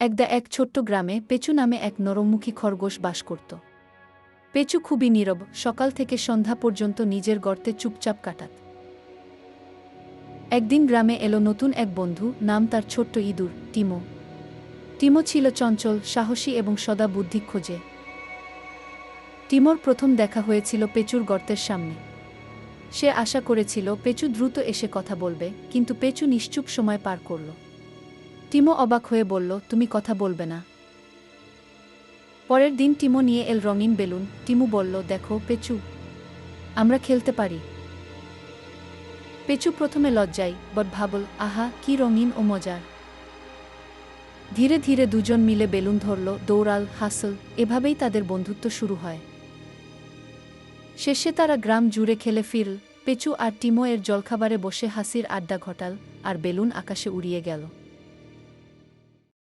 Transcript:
এক ছোট্ট গ্রামে পেঁচু নামে এক নরমুখী খরগোশ বাস করত। পেঁচু খুবই নীরব, সকাল থেকে সন্ধ্যা পর্যন্ত নিজের গর্তে চুপচাপ কাটাত। একদিন গ্রামে এলো নতুন এক বন্ধু, নাম তার ছোট্ট ইঁদুর টিমো। টিমো ছিল চঞ্চল, সাহসী এবং সদা বুদ্ধি খোঁজে। টিমোর প্রথম দেখা হয়েছিল পেঁচুর গর্তের সামনে। সে আশা করেছিল পেঁচু দ্রুত এসে কথা বলবে, কিন্তু পেঁচু নিশ্চুপ সময় পার করল। টিমো অবাক হয়ে বলল, তুমি কথা বলবে না? পরের দিন টিমো নিয়ে এল রঙিন বেলুন। টিমু বলল, দেখো পেঁচু, আমরা খেলতে পারি। পেঁচু প্রথমে লজ্জায় বট ভাবল, আহা কি রঙিন ও মজার। ধীরে ধীরে দুজন মিলে বেলুন ধরল, দৌড়াল, হাসল, এভাবেই তাদের বন্ধুত্ব শুরু হয়। শেষে তারা গ্রাম জুড়ে খেলে ফিরল। পেঁচু আর টিমো এর জলখাবারে বসে হাসির আড্ডা ঘটাল, আর বেলুন আকাশে উড়িয়ে গেল।